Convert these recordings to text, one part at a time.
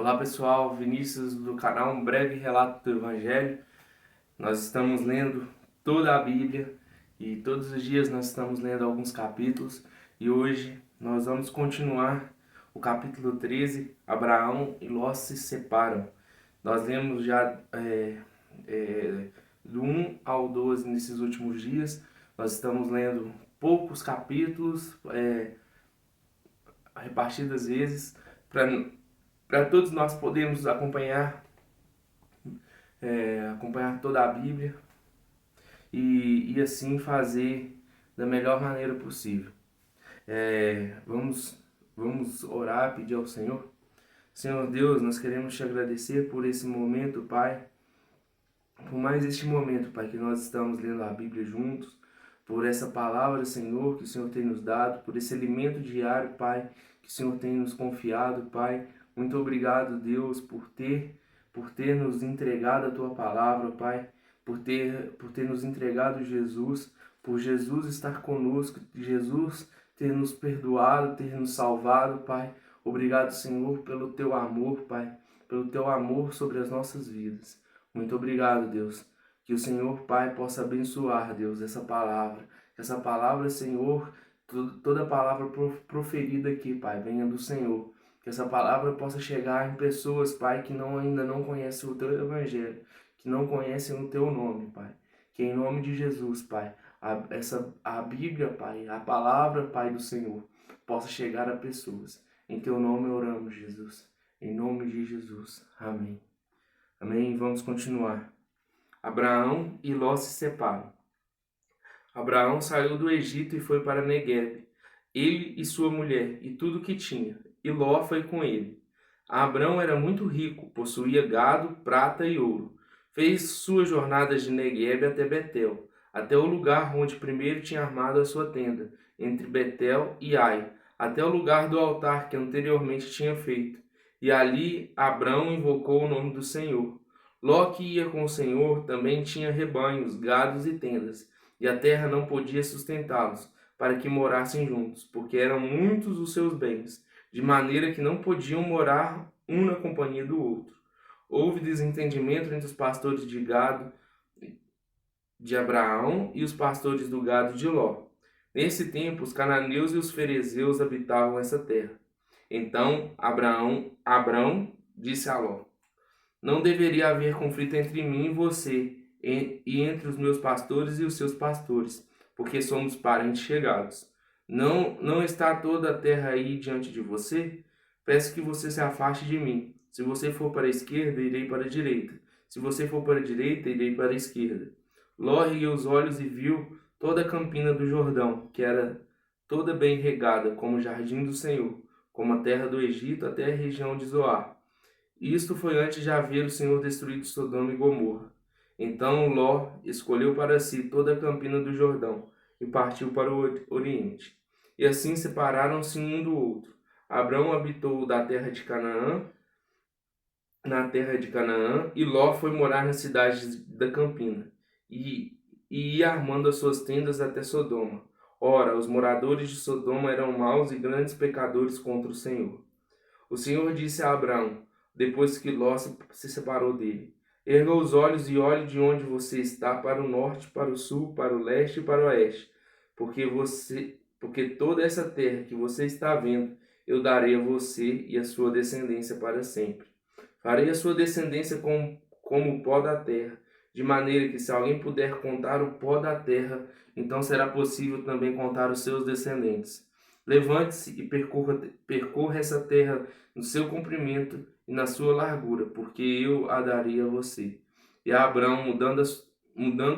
Olá pessoal, Vinícius do canal Um Breve Relato do Evangelho. Nós estamos lendo toda a Bíblia e todos os dias nós estamos lendo alguns capítulos e hoje nós vamos continuar o capítulo 13, Abraão e Ló se separam. Nós lemos já do 1 ao 12 nesses últimos dias. Nós estamos lendo poucos capítulos, repartidas vezes, para todos nós podermos acompanhar toda a Bíblia e assim fazer da melhor maneira possível. Vamos orar, pedir ao Senhor. Senhor Deus, nós queremos te agradecer por esse momento, Pai, por mais este momento, Pai, que nós estamos lendo a Bíblia juntos, por essa palavra, Senhor, que o Senhor tem nos dado, por esse alimento diário, Pai, que o Senhor tem nos confiado, Pai. Muito obrigado, Deus, por ter nos entregado a Tua palavra, Pai, por ter nos entregado Jesus, por Jesus estar conosco, Jesus ter nos perdoado, ter nos salvado, Pai. Obrigado, Senhor, pelo Teu amor, Pai, pelo Teu amor sobre as nossas vidas. Muito obrigado, Deus. Que o Senhor, Pai, possa abençoar, Deus, essa palavra. Que essa palavra, Senhor, toda palavra proferida aqui, Pai, venha do Senhor. Que essa palavra possa chegar em pessoas, Pai, que ainda não conhecem o Teu Evangelho, que não conhecem o Teu nome, Pai. Que em nome de Jesus, Pai, a Bíblia, Pai, a palavra, Pai, do Senhor, possa chegar a pessoas. Em Teu nome oramos, Jesus. Em nome de Jesus. Amém. Amém. Vamos continuar. Abraão e Ló se separam. Abraão saiu do Egito e foi para Neguebe, ele e sua mulher, e tudo o que tinha, e Ló foi com ele. Abraão era muito rico, possuía gado, prata e ouro. Fez suas jornadas de Neguebe até Betel, até o lugar onde primeiro tinha armado a sua tenda, entre Betel e Ai, até o lugar do altar que anteriormente tinha feito. E ali Abraão invocou o nome do Senhor. Ló, que ia com o Senhor, também tinha rebanhos, gados e tendas, e a terra não podia sustentá-los, para que morassem juntos, porque eram muitos os seus bens, de maneira que não podiam morar um na companhia do outro. Houve desentendimento entre os pastores de gado de Abraão e os pastores do gado de Ló. Nesse tempo, os cananeus e os ferezeus habitavam essa terra. Então Abrão disse a Ló: não deveria haver conflito entre mim e você, e entre os meus pastores e os seus pastores, porque somos parentes chegados. Não está toda a terra aí diante de você? Peço que você se afaste de mim. Se você for para a esquerda, irei para a direita. Se você for para a direita, irei para a esquerda. Ló ergueu os olhos e viu toda a campina do Jordão, que era toda bem regada, como o jardim do Senhor, como a terra do Egito até a região de Zoar. Isto foi antes de haver o Senhor destruído Sodoma e Gomorra. Então Ló escolheu para si toda a campina do Jordão e partiu para o oriente. E assim separaram-se um do outro. Abrão habitou na terra de Canaã, e Ló foi morar nas cidades da campina, e ia armando as suas tendas até Sodoma. Ora, os moradores de Sodoma eram maus e grandes pecadores contra o Senhor. O Senhor disse a Abrão, depois que Ló se separou dele: erga os olhos e olhe de onde você está, para o norte, para o sul, para o leste e para o oeste, porque toda essa terra que você está vendo, eu darei a você e a sua descendência para sempre. Farei a sua descendência como o pó da terra, de maneira que, se alguém puder contar o pó da terra, então será possível também contar os seus descendentes. Levante-se e percorra essa terra no seu comprimento e na sua largura, porque eu a darei a você. E Abrão, mudando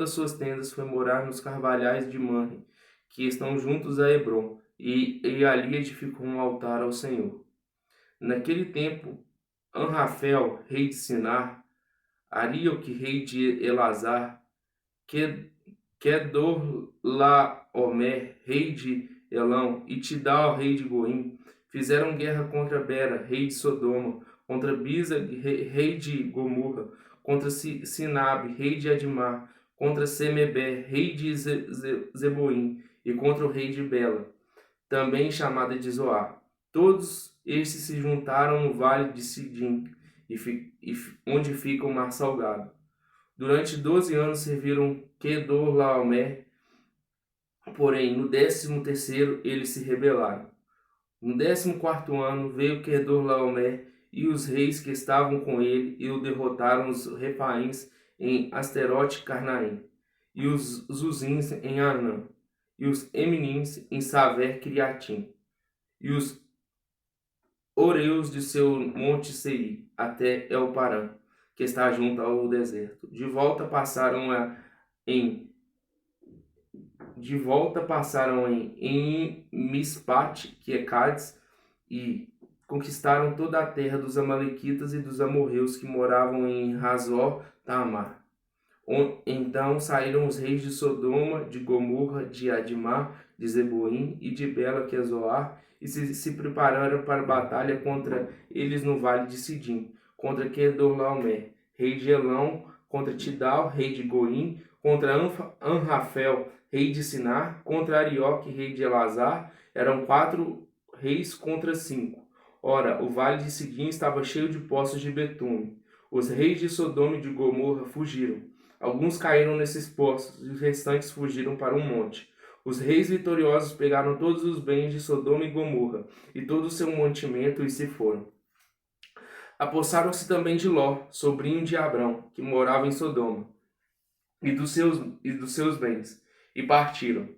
as suas tendas, foi morar nos carvalhais de Manre, que estão juntos a Hebrom, e ali edificou um altar ao Senhor. Naquele tempo, Anrafel, rei de Sinar, Arioque, rei de Elazar, Kedorlaomer, rei de Elão, e Tidal, rei de Goim, fizeram guerra contra Bera, rei de Sodoma, contra Bisa, rei de Gomorra, contra Sinabe, rei de Admar, contra Semeber, rei de Zeboim, e contra o rei de Bela, também chamada de Zoar. Todos estes se juntaram no vale de Sidim, onde fica o mar salgado. Durante 12 anos serviram Quedorlaomer, porém no 13º eles se rebelaram. No 14º ano veio Quedorlaomer e os reis que estavam com ele e o derrotaram os Refaíns em Asterote Carnaim, e os Zuzins em Anã, e os Eminíns em Saver Criatim, e os Oreus de seu monte Seir, até Elparã, que está junto ao deserto. De volta passaram em Mispate, que é Cádiz, e conquistaram toda a terra dos amalequitas e dos amorreus que moravam em Razor Tamar. Então saíram os reis de Sodoma, de Gomorra, de Admá, de Zeboim e de Bela, que é Zoar, e se prepararam para a batalha contra eles no vale de Sidim, contra Quedorlaomer, rei de Elão, contra Tidal, rei de Goim, contra Anrafel, rei de Sinar, contra Arioque, rei de Elazar. Eram 4 reis contra 5. Ora, o vale de Sidim estava cheio de poços de betume. Os reis de Sodoma e de Gomorra fugiram. Alguns caíram nesses poços, e os restantes fugiram para um monte. Os reis vitoriosos pegaram todos os bens de Sodoma e Gomorra, e todo o seu mantimento, e se foram. Apossaram-se também de Ló, sobrinho de Abrão, que morava em Sodoma, e dos seus bens, e partiram.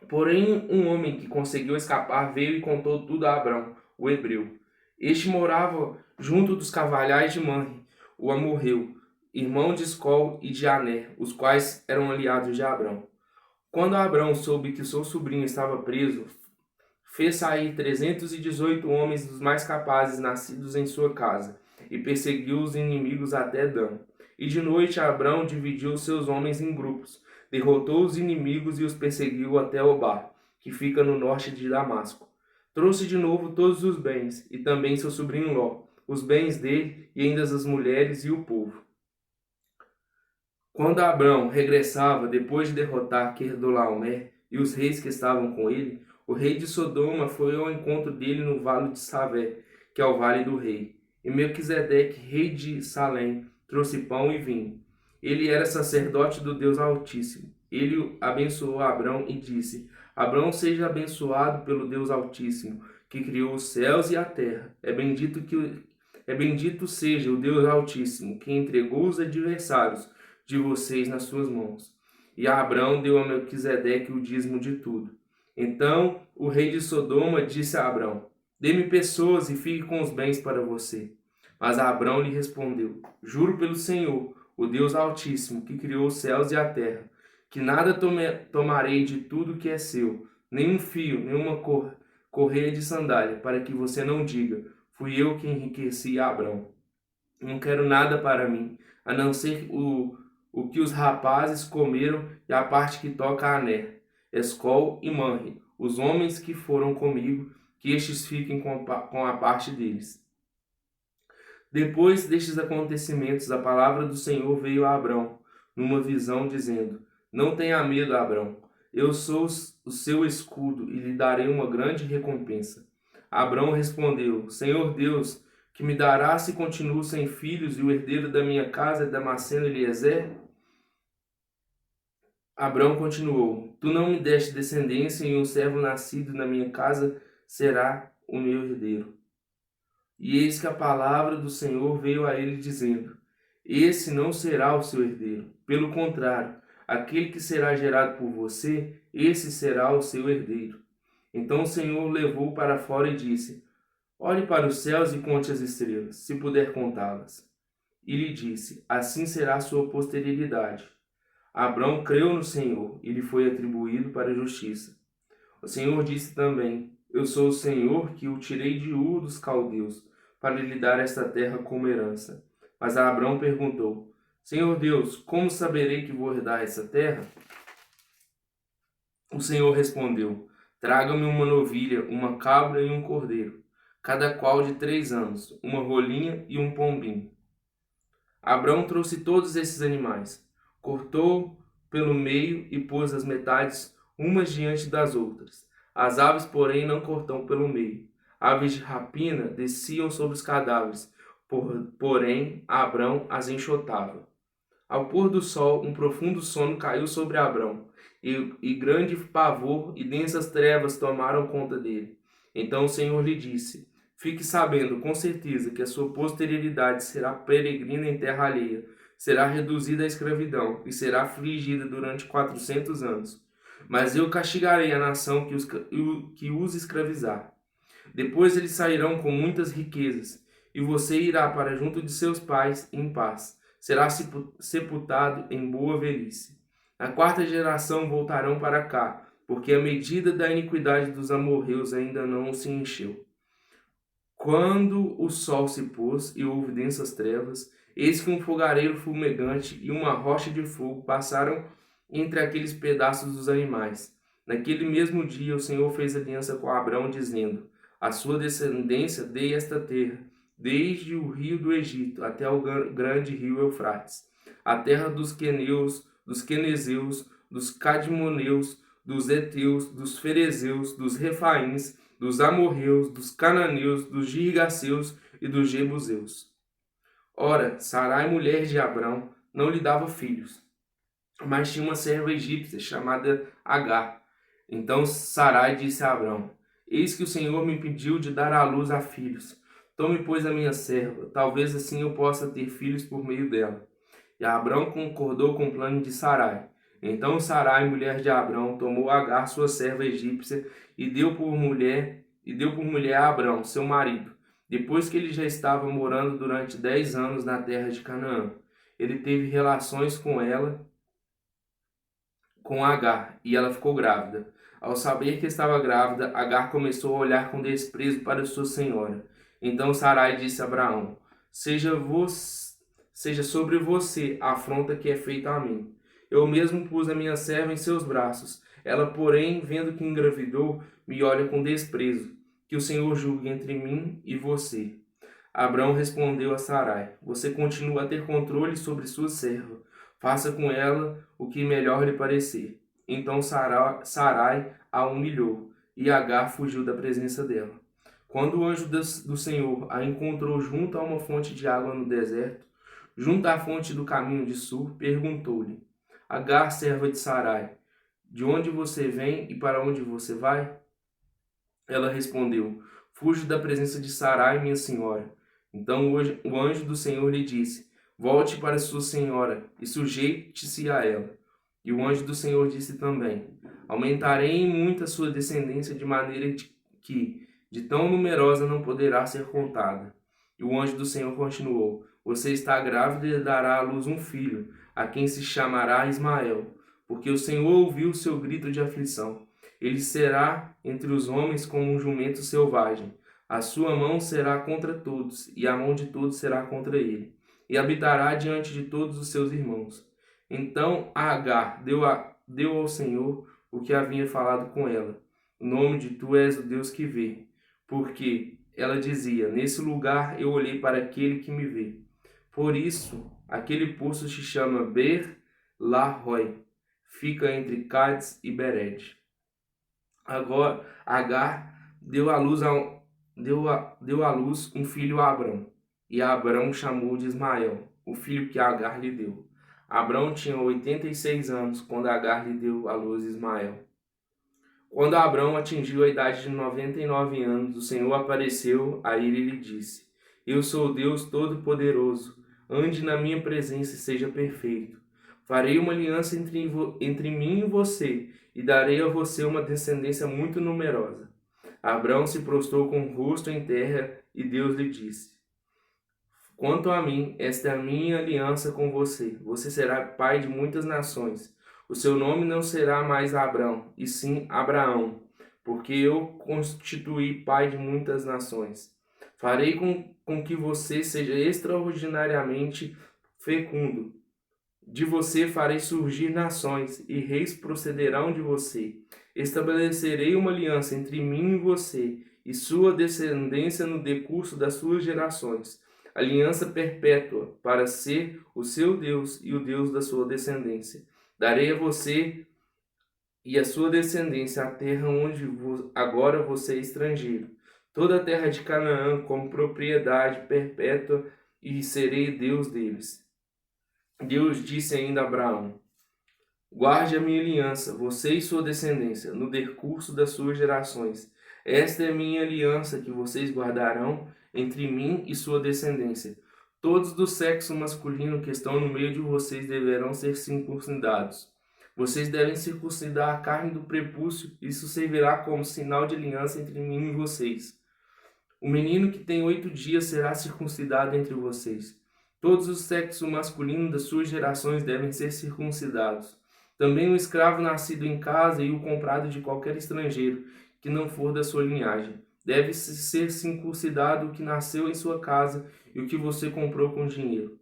Porém, um homem que conseguiu escapar veio e contou tudo a Abrão, o hebreu. Este morava junto dos carvalhais de Manre, o amorreu, irmão de Escol e de Aner, os quais eram aliados de Abrão. Quando Abrão soube que seu sobrinho estava preso, fez sair 318 homens dos mais capazes nascidos em sua casa, e perseguiu os inimigos até Dan. E de noite Abrão dividiu seus homens em grupos, derrotou os inimigos e os perseguiu até Obá, que fica no norte de Damasco. Trouxe de novo todos os bens, e também seu sobrinho Ló, os bens dele e ainda as mulheres e o povo. Quando Abrão regressava, depois de derrotar Quedorlaomer e os reis que estavam com ele, o rei de Sodoma foi ao encontro dele no vale de Savé, que é o vale do rei. E Melquisedeque, rei de Salém, trouxe pão e vinho. Ele era sacerdote do Deus Altíssimo. Ele abençoou Abrão e disse: Abrão, seja abençoado pelo Deus Altíssimo, que criou os céus e a terra. É bendito seja o Deus Altíssimo, que entregou os adversários de vocês nas suas mãos. E Abrão deu a Melquisedeque o dízimo de tudo. Então o rei de Sodoma disse a Abrão: dê-me pessoas e fique com os bens para você. Mas Abrão lhe respondeu: juro pelo Senhor, o Deus Altíssimo, que criou os céus e a terra, que nada tomarei de tudo que é seu, nem um fio, nenhuma correia de sandália, para que você não diga: fui eu que enriqueci Abrão. Não quero nada para mim, a não ser o que os rapazes comeram e a parte que toca a Aner, Escol e Manre, os homens que foram comigo, que estes fiquem com a parte deles. Depois destes acontecimentos, a palavra do Senhor veio a Abrão, numa visão, dizendo: não tenha medo, Abrão, eu sou o seu escudo e lhe darei uma grande recompensa. Abrão respondeu: Senhor Deus, que me dará se continuo sem filhos e o herdeiro da minha casa é Damasceno Eliezer? Abrão continuou: tu não me deste descendência e um servo nascido na minha casa será o meu herdeiro. E eis que a palavra do Senhor veio a ele dizendo: esse não será o seu herdeiro. Pelo contrário, aquele que será gerado por você, esse será o seu herdeiro. Então o Senhor o levou para fora e disse: olhe para os céus e conte as estrelas, se puder contá-las. E lhe disse: assim será a sua posteridade. Abrão creu no Senhor e lhe foi atribuído para a justiça. O Senhor disse também: eu sou o Senhor que o tirei de Ur dos caldeus, para lhe dar esta terra como herança. Mas Abrão perguntou: Senhor Deus, como saberei que vou herdar essa terra? O Senhor respondeu: traga-me uma novilha, uma cabra e um cordeiro, cada qual de 3 anos, uma rolinha e um pombinho. Abrão trouxe todos esses animais, cortou pelo meio e pôs as metades umas diante das outras. As aves, porém, não cortou pelo meio. aves de rapina desciam sobre os cadáveres, porém Abrão as enxotava. Ao pôr do sol, um profundo sono caiu sobre Abrão, e grande pavor e densas trevas tomaram conta dele. Então o Senhor lhe disse: Fique sabendo com certeza que a sua posteridade será peregrina em terra alheia, será reduzida à escravidão e será afligida durante 400 anos. Mas eu castigarei a nação que os escravizar. Depois eles sairão com muitas riquezas, e você irá para junto de seus pais em paz. Será sepultado em boa velhice. Na quarta geração voltarão para cá, porque a medida da iniquidade dos amorreus ainda não se encheu. Quando o sol se pôs e houve densas trevas, eis que um fogareiro fumegante e uma rocha de fogo passaram entre aqueles pedaços dos animais. Naquele mesmo dia o Senhor fez aliança com Abrão, dizendo: A sua descendência dei esta terra, desde o rio do Egito até o grande rio Eufrates, a terra dos queneus, dos quenezeus, dos cadmoneus, dos heteus, dos ferezeus, dos refaíns, dos amorreus, dos cananeus, dos girgaceus e dos jebuseus. Ora, Sarai, mulher de Abrão, não lhe dava filhos, mas tinha uma serva egípcia chamada Agar. Então Sarai disse a Abrão: Eis que o Senhor me impediu de dar à luz a filhos. Tome, pois, a minha serva, talvez assim eu possa ter filhos por meio dela. E Abrão concordou com o plano de Sarai. Então Sarai, mulher de Abrão, tomou Agar, sua serva egípcia, e deu por mulher a Abrão, seu marido, depois que ele já estava morando durante 10 anos na terra de Canaã. Ele teve relações com Agar, e ela ficou grávida. Ao saber que estava grávida, Agar começou a olhar com desprezo para sua senhora. Então Sarai disse a Abraão: Seja sobre você a afronta que é feita a mim. Eu mesmo pus a minha serva em seus braços. Ela, porém, vendo que engravidou, me olha com desprezo. Que o Senhor julgue entre mim e você. Abrão respondeu a Sarai: Você continua a ter controle sobre sua serva. Faça com ela o que melhor lhe parecer. Então Sarai a humilhou, e Agar fugiu da presença dela. Quando o anjo do Senhor a encontrou junto a uma fonte de água no deserto, junto à fonte do caminho de sul, perguntou-lhe: Agar, serva de Sarai, de onde você vem e para onde você vai? Ela respondeu: Fujo da presença de Sarai, minha senhora. Então o anjo do Senhor lhe disse: Volte para sua senhora e sujeite-se a ela. E o anjo do Senhor disse também: Aumentarei em muito a sua descendência de maneira que de tão numerosa não poderá ser contada. E o anjo do Senhor continuou: Você está grávida e dará à luz um filho, a quem se chamará Ismael, porque o Senhor ouviu o seu grito de aflição. Ele será entre os homens como um jumento selvagem. A sua mão será contra todos, e a mão de todos será contra ele. E habitará diante de todos os seus irmãos. Então Agar deu ao Senhor o que havia falado com ela: O nome de tu és o Deus que vê. Porque ela dizia: Nesse lugar eu olhei para aquele que me vê. Por isso, aquele poço se chama Ber-Lahai. Fica entre Cádiz e Bered. Agora Agar deu à luz um filho a Abrão, e Abrão chamou de Ismael, o filho que Agar lhe deu. Abrão tinha 86 anos quando Agar lhe deu à luz Ismael. Quando Abrão atingiu a idade de 99 anos, o Senhor apareceu a ele e lhe disse: Eu sou o Deus Todo-Poderoso, ande na minha presença e seja perfeito. Farei uma aliança entre mim e você, e darei a você uma descendência muito numerosa. Abrão se prostrou com o rosto em terra, e Deus lhe disse: Quanto a mim, esta é a minha aliança com você. Você será pai de muitas nações. O seu nome não será mais Abrão, e sim Abraão, porque eu constituí pai de muitas nações. Farei com que você seja extraordinariamente fecundo. De você farei surgir nações, e reis procederão de você. Estabelecerei uma aliança entre mim e você, e sua descendência no decurso das suas gerações. Aliança perpétua, para ser o seu Deus e o Deus da sua descendência. Darei a você e a sua descendência a terra onde agora você é estrangeiro. toda a terra de Canaã como propriedade perpétua e serei Deus deles. Deus disse ainda a Abraão: guarde a minha aliança, você e sua descendência, no decurso das suas gerações. Esta é a minha aliança que vocês guardarão entre mim e sua descendência. Todos do sexo masculino que estão no meio de vocês deverão ser circuncidados. Vocês devem circuncidar a carne do prepúcio, isso servirá como sinal de aliança entre mim e vocês. O menino que tem 8 dias será circuncidado entre vocês. Todos os sexos masculinos das suas gerações devem ser circuncidados. Também o escravo nascido em casa e o comprado de qualquer estrangeiro, que não for da sua linhagem. Deve ser circuncidado o que nasceu em sua casa e o que você comprou com dinheiro.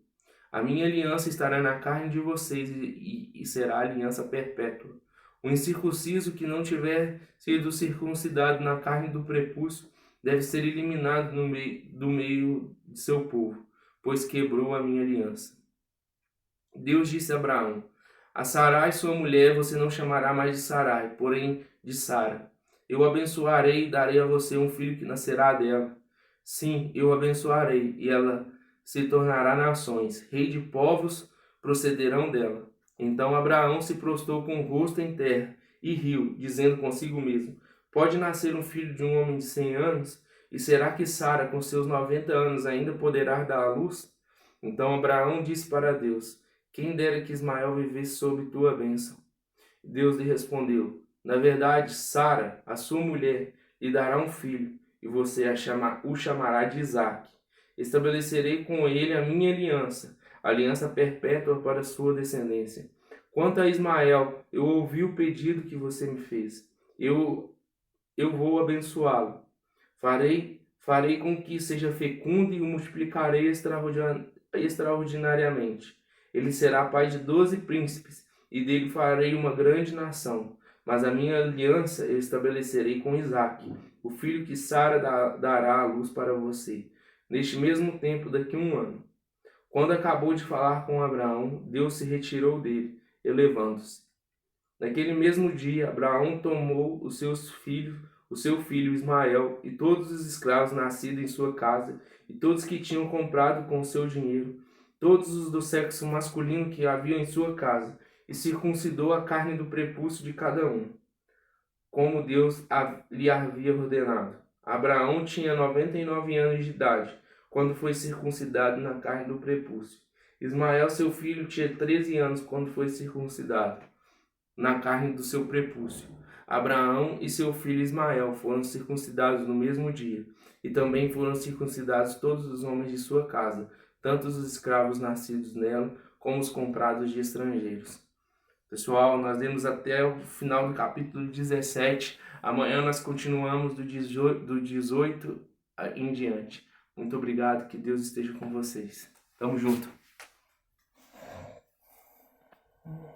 A minha aliança estará na carne de vocês e será aliança perpétua. O incircunciso que não tiver sido circuncidado na carne do prepúcio deve ser eliminado do meio de seu povo, pois quebrou a minha aliança. Deus disse a Abraão: a Sarai, sua mulher, você não chamará mais de Sarai, porém de Sara. Eu abençoarei e darei a você um filho que nascerá dela. Sim, eu abençoarei, e ela se tornará nações. Rei de povos procederão dela. Então Abraão se prostrou com o rosto em terra e riu, dizendo consigo mesmo: pode nascer um filho de um homem de 100 anos? E será que Sara, com seus 90 anos, ainda poderá dar à luz? Então Abraão disse para Deus: quem dera que Ismael vivesse sob tua bênção. Deus lhe respondeu: na verdade, Sara, a sua mulher, lhe dará um filho, e você o chamará de Isaque. Estabelecerei com ele a minha aliança perpétua para a sua descendência. Quanto a Ismael, eu ouvi o pedido que você me fez. Eu vou abençoá-lo. Farei com que seja fecundo e o multiplicarei extraordinariamente. Ele será pai de 12 príncipes, e dele farei uma grande nação. Mas a minha aliança eu estabelecerei com Isaque, o filho que Sara dará à luz para você, neste mesmo tempo daqui a 1 ano. Quando acabou de falar com Abraão, Deus se retirou dele, elevando-se. Naquele mesmo dia, Abraão tomou o seu filho Ismael, e todos os escravos nascidos em sua casa, e todos que tinham comprado com o seu dinheiro, todos os do sexo masculino que haviam em sua casa, e circuncidou a carne do prepúcio de cada um, como Deus lhe havia ordenado. Abraão tinha 99 anos de idade, quando foi circuncidado na carne do prepúcio. Ismael, seu filho, tinha 13 anos quando foi circuncidado na carne do seu prepúcio. Abraão e seu filho Ismael foram circuncidados no mesmo dia, e também foram circuncidados todos os homens de sua casa, tanto os escravos nascidos nela, como os comprados de estrangeiros. Pessoal, nós lemos até o final do capítulo 17. Amanhã nós continuamos do 18 em diante. Muito obrigado, que Deus esteja com vocês. Tamo junto.